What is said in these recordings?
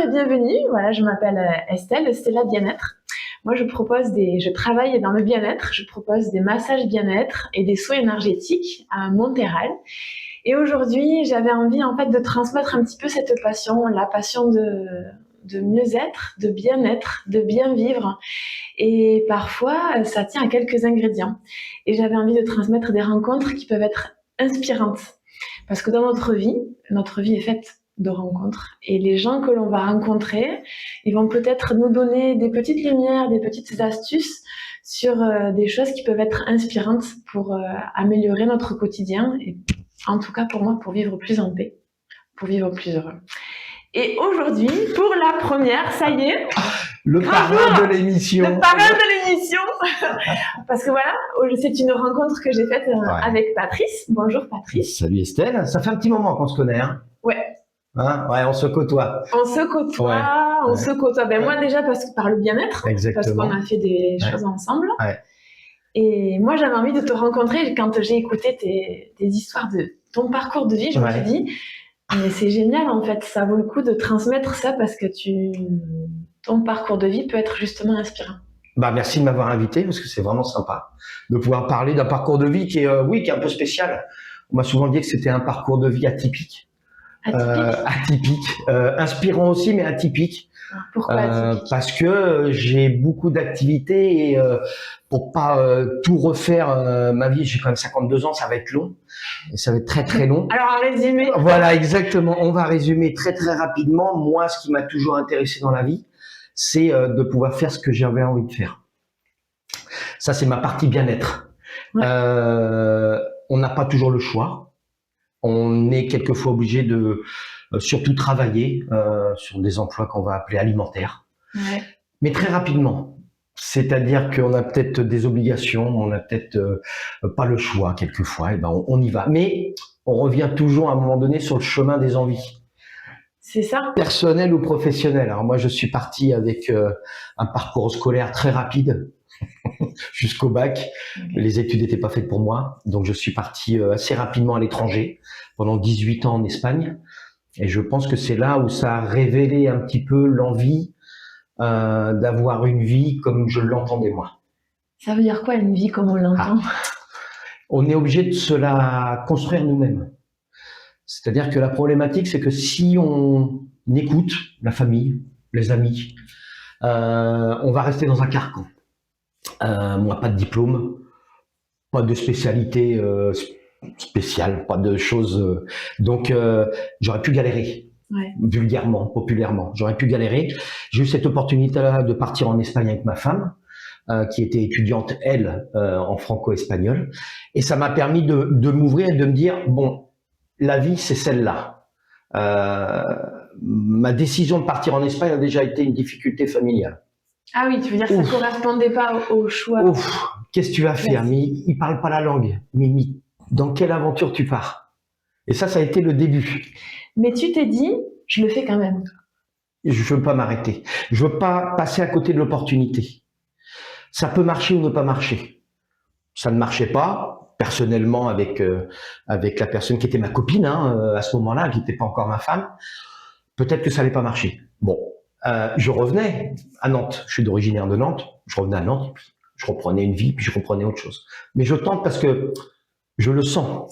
Bienvenue, voilà, je m'appelle Estelle, Stella Bien-être. Moi, je travaille dans le bien-être, je propose des massages bien-être et des soins énergétiques à Montréal. Et aujourd'hui, j'avais envie en fait de transmettre un petit peu cette passion, la passion de mieux-être, de bien-être, de bien vivre. Et parfois, ça tient à quelques ingrédients. Et j'avais envie de transmettre des rencontres qui peuvent être inspirantes. Parce que dans notre vie est faite de rencontres. Et les gens que l'on va rencontrer, ils vont peut-être nous donner des petites lumières, des petites astuces sur des choses qui peuvent être inspirantes pour améliorer notre quotidien. Et en tout cas pour moi, pour vivre plus en paix, pour vivre plus heureux. Et aujourd'hui, pour la première, ça y est, le parrain de l'émission. Le parrain de l'émission. Parce que voilà, c'est une rencontre que j'ai faite avec Patrice. Bonjour Patrice. Salut Estelle. Ça fait un petit moment qu'on se connaît, hein? Ouais. Hein, ouais, on se côtoie. On se côtoie. Ben moi déjà parce que par le bien-être. Exactement. Parce qu'on a fait des choses ensemble. Ouais. Et moi j'avais envie de te rencontrer quand j'ai écouté tes histoires de ton parcours de vie. Je me suis dit, mais c'est génial en fait. Ça vaut le coup de transmettre ça parce que ton parcours de vie peut être justement inspirant. Bah, merci de m'avoir invité parce que c'est vraiment sympa de pouvoir parler d'un parcours de vie qui est un peu spécial. On m'a souvent dit que c'était un parcours de vie atypique. Inspirant aussi, mais atypique. Pourquoi atypique? Parce que j'ai beaucoup d'activités et pour pas tout refaire ma vie, j'ai quand même 52 ans, ça va être long et ça va être très très long. Alors en résumé. Voilà, exactement. On va résumer très très rapidement. Moi, ce qui m'a toujours intéressé dans la vie, c'est de pouvoir faire ce que j'avais envie de faire. Ça, c'est ma partie bien-être. Ouais. On n'a pas toujours le choix. On est quelquefois obligé de surtout travailler sur des emplois qu'on va appeler alimentaires. Ouais. Mais très rapidement. C'est-à-dire qu'on a peut-être des obligations, on n'a peut-être pas le choix quelquefois, et ben on y va. Mais on revient toujours à un moment donné sur le chemin des envies. C'est ça. Personnel ou professionnel. Alors moi, je suis parti avec un parcours scolaire très rapide jusqu'au bac. Okay. Les études n'étaient pas faites pour moi, donc je suis parti assez rapidement à l'étranger, pendant 18 ans en Espagne. Et je pense que c'est là où ça a révélé un petit peu l'envie d'avoir une vie comme je l'entendais moi. Ça veut dire quoi une vie comme on l'entend? On est obligé de se la construire nous-mêmes. C'est-à-dire que la problématique, c'est que si on écoute la famille, les amis, on va rester dans un carcan. Moi, pas de diplôme, pas de spécialité spéciale, pas de choses. Donc, j'aurais pu galérer. Ouais. Vulgairement, populairement. J'aurais pu galérer. J'ai eu cette opportunité-là de partir en Espagne avec ma femme, qui était étudiante, elle, en franco-espagnol. Et ça m'a permis de m'ouvrir et de me dire, bon, la vie, c'est celle-là. Ma décision de partir en Espagne a déjà été une difficulté familiale. Ah oui, tu veux dire que ça ne correspondait pas au choix. Qu'est-ce que tu vas faire? Mais il ne parle pas la langue. Mais dans quelle aventure tu pars? Et ça a été le début. Mais tu t'es dit, je le fais quand même. Je ne veux pas m'arrêter. Je ne veux pas passer à côté de l'opportunité. Ça peut marcher ou ne pas marcher. Ça ne marchait pas, personnellement, avec la personne qui était ma copine à ce moment-là, qui n'était pas encore ma femme. Peut-être que ça n'allait pas marcher. Bon, je revenais à Nantes. Je suis d'originaire de Nantes. Je revenais à Nantes, puis je reprenais une vie, puis je reprenais autre chose. Mais je tente parce que je le sens.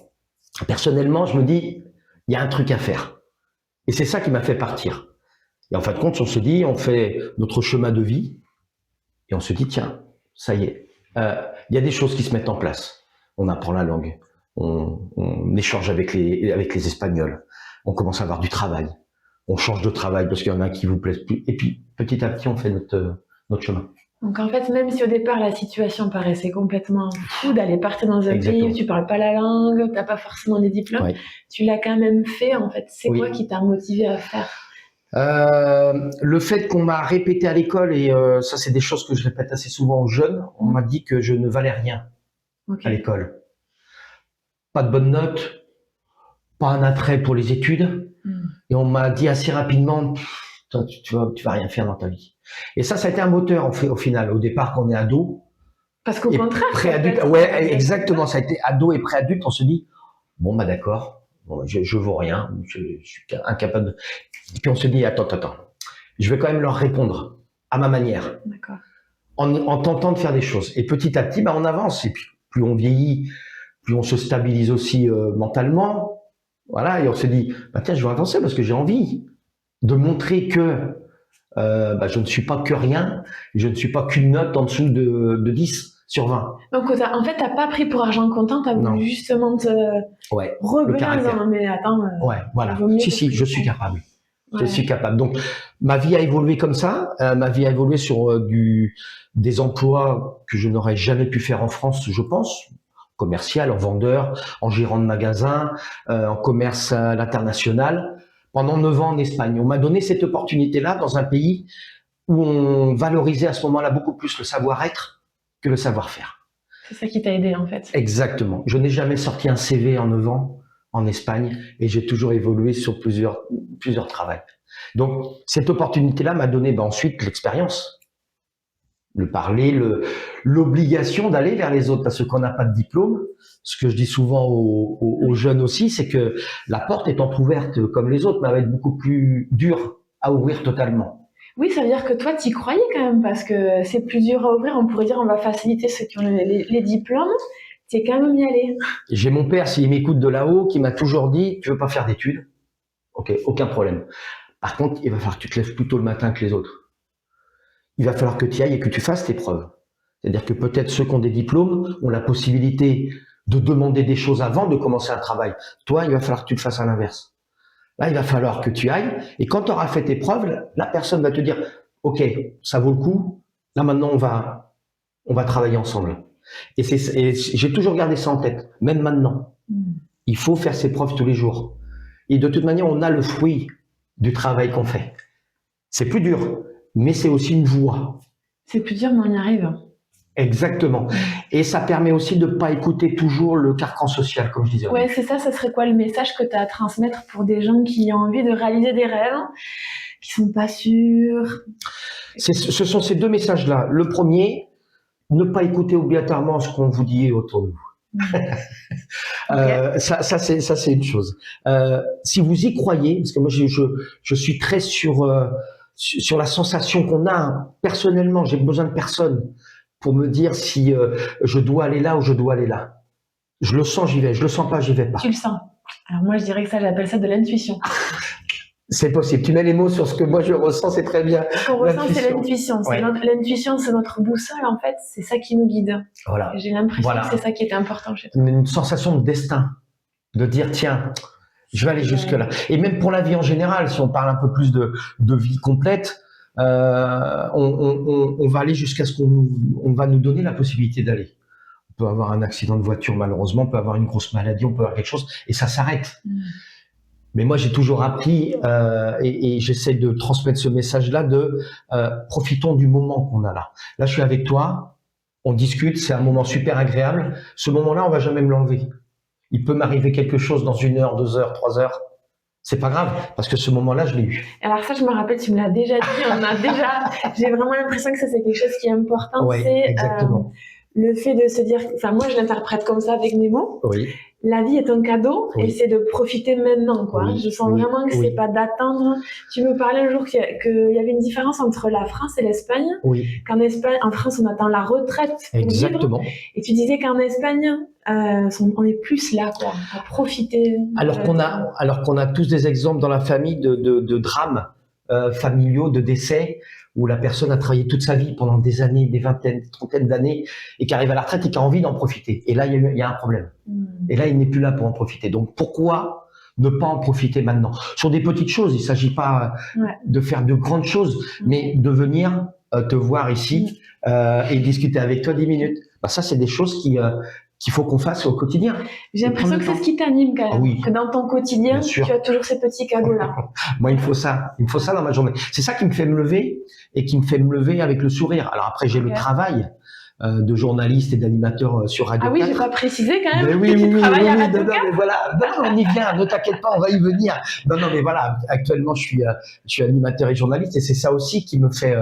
Personnellement, je me dis, il y a un truc à faire. Et c'est ça qui m'a fait partir. Et en fin de compte, on se dit, on fait notre chemin de vie, et on se dit, tiens, ça y est, il y a des choses qui se mettent en place. On apprend la langue, on échange avec les Espagnols, on commence à avoir du travail, on change de travail parce qu'il y en a qui vous plaisent plus, et puis petit à petit, on fait notre chemin. Donc en fait, même si au départ la situation paraissait complètement fou d'aller partir dans un pays où tu parles pas la langue, t'as pas forcément des diplômes, tu l'as quand même fait en fait. C'est quoi qui t'a motivé à faire? Le fait qu'on m'a répété à l'école, et ça c'est des choses que je répète assez souvent aux jeunes, on m'a dit que je ne valais rien à l'école. Pas de bonnes notes, pas un attrait pour les études, et on m'a dit assez rapidement, tu vas rien faire dans ta vie. Et ça a été un moteur au final, au départ quand on est ado. Parce qu'au contraire, préadulte, ouais, exactement, ça a été ado et préadulte, on se dit, bon bah d'accord, bon, je vaux rien, je suis incapable de... Et puis on se dit, attends, je vais quand même leur répondre à ma manière, D'accord. en tentant de faire des choses. Et petit à petit, on avance. Et puis, plus on vieillit, plus on se stabilise aussi mentalement. Voilà, et on se dit, tiens, je vais avancer parce que j'ai envie de montrer que je ne suis pas que rien, je ne suis pas qu'une note en dessous de 10 sur 20. Donc, en fait, t'as pas pris pour argent comptant, t'as voulu justement te rebeller en disant, non, mais attends. Ouais, voilà. Si, je suis capable. Ouais. Je suis capable. Donc, ma vie a évolué comme ça. Ma vie a évolué sur des emplois que je n'aurais jamais pu faire en France, je pense. Commercial, en vendeur, en gérant de magasin, en commerce à l'international. Pendant 9 ans en Espagne. On m'a donné cette opportunité-là dans un pays où on valorisait à ce moment-là beaucoup plus le savoir-être que le savoir-faire. C'est ça qui t'a aidé en fait. Exactement. Je n'ai jamais sorti un CV en 9 ans en Espagne et j'ai toujours évolué sur plusieurs travails. Donc cette opportunité-là m'a donné ensuite l'expérience, le parler, l'obligation d'aller vers les autres parce qu'on n'a pas de diplôme. Ce que je dis souvent aux jeunes aussi, c'est que la porte est entrouverte comme les autres, mais elle va être beaucoup plus dure à ouvrir totalement. Oui, ça veut dire que toi, t'y croyais quand même, parce que c'est plus dur à ouvrir. On pourrait dire on va faciliter ceux qui ont les diplômes. T'es quand même y allé. J'ai mon père, s'il m'écoute de là-haut, qui m'a toujours dit, tu veux pas faire d'études? Ok, aucun problème. Par contre, il va falloir que tu te lèves plus tôt le matin que les autres. Il va falloir que tu y ailles et que tu fasses tes preuves. C'est-à-dire que peut-être ceux qui ont des diplômes ont la possibilité de demander des choses avant de commencer un travail. Toi, il va falloir que tu le fasses à l'inverse. Là, il va falloir que tu ailles, et quand tu auras fait tes preuves, la personne va te dire, ok, ça vaut le coup, là maintenant on va travailler ensemble. Et j'ai toujours gardé ça en tête, même maintenant. Il faut faire ses preuves tous les jours. Et de toute manière, on a le fruit du travail qu'on fait. C'est plus dur, mais c'est aussi une voie. C'est plus dur, mais on y arrive. Exactement. Et ça permet aussi de ne pas écouter toujours le carcan social, comme je disais. Ouais, c'est ça. Ça serait quoi le message que tu as à transmettre pour des gens qui ont envie de réaliser des rêves, qui sont pas sûrs? Ce sont ces deux messages-là. Le premier, ne pas écouter obligatoirement ce qu'on vous dit autour de vous. Okay. Ça c'est une chose. Si vous y croyez, parce que moi je suis très sur la sensation qu'on a. Personnellement, j'ai besoin de personne pour me dire si je dois aller là ou je dois aller là. Je le sens, j'y vais. Je le sens pas, j'y vais pas. Tu le sens. Alors moi, je dirais que j'appelle ça de l'intuition. C'est possible. Tu mets les mots sur ce que moi je ressens, c'est très bien. Ce qu'on ressent, c'est l'intuition. Ouais. L'intuition, c'est notre boussole, en fait. C'est ça qui nous guide. Voilà. J'ai l'impression que c'est ça qui était important chez toi. Une sensation de destin. De dire, tiens, je vais aller jusque-là. Et même pour la vie en général, si on parle un peu plus de vie complète, on va aller jusqu'à ce qu'on va nous donner la possibilité d'aller. On peut avoir un accident de voiture, malheureusement, on peut avoir une grosse maladie, on peut avoir quelque chose, et ça s'arrête. Mais moi, j'ai toujours appris, et j'essaie de transmettre ce message-là de profitons du moment qu'on a là. Là, je suis avec toi, on discute, c'est un moment super agréable. Ce moment-là, on va jamais me l'enlever. Il peut m'arriver quelque chose dans 1 heure, 2 heures, 3 heures. C'est pas grave, parce que ce moment-là, je l'ai eu. Alors ça, je me rappelle, tu me l'as déjà dit, j'ai vraiment l'impression que ça, c'est quelque chose qui est important. Oui, exactement. Le fait de se dire, enfin moi, je l'interprète comme ça avec mes mots. Oui. La vie est un cadeau et c'est de profiter maintenant, quoi. Oui, je sens vraiment que c'est pas d'attendre. Tu me parlais un jour qu'il y avait une différence entre la France et l'Espagne. Oui. En France, on attend la retraite. Exactement. Et tu disais qu'en Espagne, on est plus là, quoi, à profiter. Alors qu'on a tous des exemples dans la famille de drames familiaux, de décès, où la personne a travaillé toute sa vie pendant des années, des vingtaines, des trentaines d'années, et qui arrive à la retraite et qui a envie d'en profiter. Et là, il y a un problème. Et là, il n'est plus là pour en profiter. Donc, pourquoi ne pas en profiter maintenant? Sur des petites choses, il ne s'agit pas de faire de grandes choses, mais de venir te voir ici et discuter avec toi 10 minutes. Ça, c'est des choses qu'il faut qu'on fasse au quotidien. J'ai l'impression que c'est ce qui t'anime quand même. Ah oui. Que dans ton quotidien, tu as toujours ces petits cadeaux-là. Moi, il me faut ça. Il me faut ça dans ma journée. C'est ça qui me fait me lever et qui me fait me lever avec le sourire. Alors après, j'ai le travail de journaliste et d'animateur sur Radio 4. Ah oui, j'ai pas précisé quand même. Mais tu travailles à Radio 4. Mais voilà. Non, on y vient. Ne t'inquiète pas, on va y venir. Non, mais voilà. Actuellement, je suis animateur et journaliste et c'est ça aussi qui me fait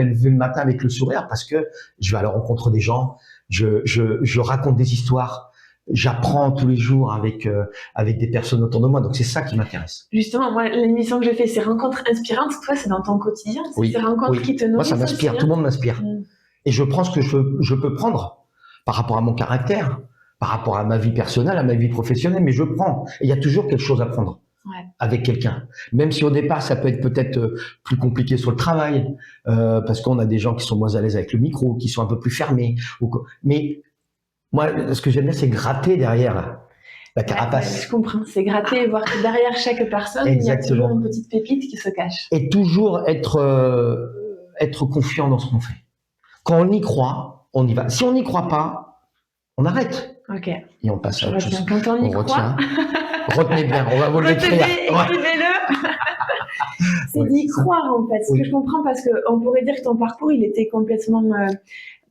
lever le matin avec le sourire parce que je vais à la rencontre des gens. Je raconte des histoires. j'apprends tous les jours avec des personnes autour de moi. Donc c'est ça qui m'intéresse. Justement, moi, l'émission que je fais, c'est Rencontres inspirantes. Toi, c'est dans ton quotidien. C'est Oui, ces rencontres oui. qui te nourrissent. Moi, ça m'inspire. Aussi, Tout le monde m'inspire. Et je prends ce que je peux prendre par rapport à mon caractère, par rapport à ma vie personnelle, à ma vie professionnelle, mais je prends. Et il y a toujours quelque chose à prendre avec quelqu'un. Même si au départ, ça peut être peut-être plus compliqué sur le travail, parce qu'on a des gens qui sont moins à l'aise avec le micro, qui sont un peu plus fermés. Mais moi, ce que j'aime bien, c'est gratter derrière la carapace. Je comprends. C'est gratter et voir que derrière chaque personne, il y a toujours une petite pépite qui se cache. Et toujours être confiant dans ce qu'on fait. Quand on y croit, on y va. Si on n'y croit pas, on arrête. Ok. Et on passe à autre chose. Quand on y croit. Retenez bien, on va vous l'écrire. Écrivez-le. C'est d'y croire, en fait. Ce que je comprends, parce qu'on pourrait dire que ton parcours, il était complètement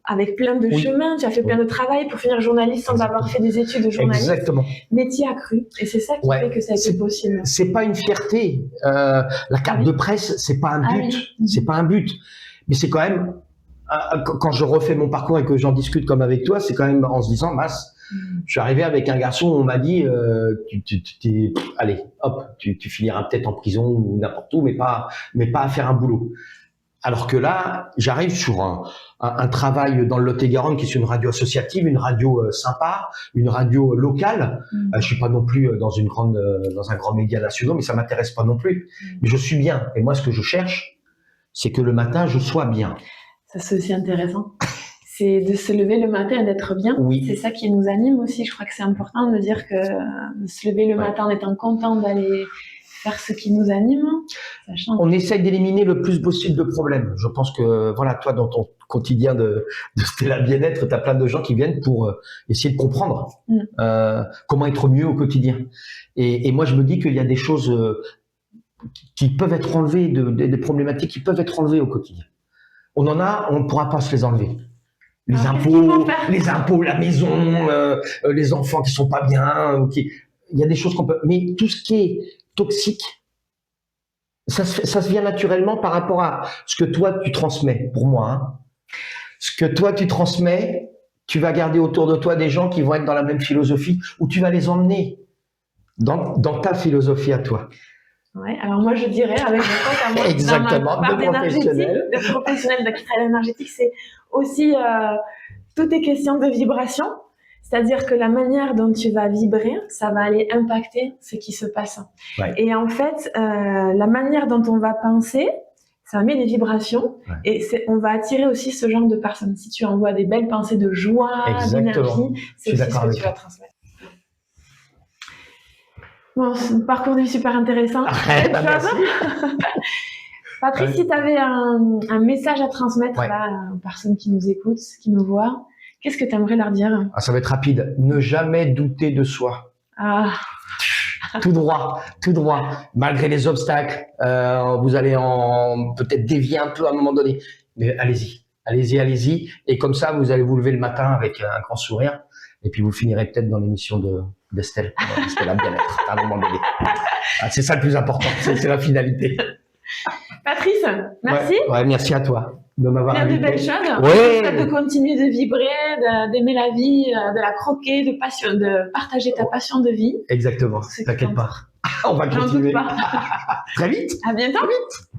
avec plein de chemins. Tu as fait plein de travail pour finir journaliste sans avoir fait des études de journaliste. Exactement. Mais tu y as cru. Et c'est ça qui fait que ça a été possible. C'est pas une fierté. La carte de presse, c'est pas un but. C'est pas un but. Mais c'est quand même, quand je refais mon parcours et que j'en discute comme avec toi, c'est quand même en se disant, mince, je suis arrivé avec un garçon, on m'a dit, allez, hop, tu finiras peut-être en prison ou n'importe où, mais pas à faire un boulot. Alors que là, j'arrive sur un travail dans le Lot-et-Garonne qui est sur une radio associative, une radio sympa, une radio locale. Je suis pas non plus dans un grand média national, mais ça m'intéresse pas non plus. Mais je suis bien. Et moi, ce que je cherche, c'est que le matin, je sois bien. Ça, c'est aussi intéressant. C'est de se lever le matin et d'être bien. Oui. C'est ça qui nous anime aussi. Je crois que c'est important de dire que se lever le matin en étant content d'aller faire ce qui nous anime, ça change. On essaye d'éliminer le plus possible de problèmes. Je pense que, voilà, toi, dans ton quotidien de Stella Bien-être, tu as plein de gens qui viennent pour essayer de comprendre comment être mieux au quotidien. Et moi, je me dis qu'il y a des choses qui peuvent être enlevées, des problématiques qui peuvent être enlevées au quotidien. On en a, on ne pourra pas se les enlever. Les impôts, la maison, les enfants qui sont pas bien, il y a des choses qu'on peut, mais tout ce qui est toxique, ça se vient naturellement par rapport à ce que toi tu transmets, pour moi. Hein. Ce que toi tu transmets, tu vas garder autour de toi des gens qui vont être dans la même philosophie, ou tu vas les emmener dans ta philosophie à toi. Ouais, alors moi je dirais, avec mon compte à moi, exactement, de professionnel de cristal énergétique, c'est aussi tout est question de vibration, c'est-à-dire que la manière dont tu vas vibrer, ça va aller impacter ce qui se passe. Ouais. Et en fait, la manière dont on va penser, ça met des vibrations et on va attirer aussi ce genre de personnes. Si tu envoies des belles pensées de joie, d'énergie, c'est aussi ce que tu vas transmettre. Bon, c'est un parcours de vie super intéressant. Patrice, si tu avais un message à transmettre là, aux personnes qui nous écoutent, qui nous voient, qu'est-ce que tu aimerais leur dire? Ça va être rapide. Ne jamais douter de soi. Tout droit. Malgré les obstacles, vous allez peut-être dévier un peu à un moment donné. Mais allez-y. Et comme ça, vous allez vous lever le matin avec un grand sourire. Et puis vous finirez peut-être dans l'émission d'Estelle. Stella Bien-être, à un moment donné. C'est ça le plus important, c'est la finalité. Patrice, merci. Ouais, merci à toi de m'avoir invité. Plein de belles choses. De continuer de vibrer, d'aimer la vie, de la croquer, de partager ta passion de vie. Exactement, t'inquiète pas. On va continuer. J'en doute pas. Très vite. À bientôt. Très vite.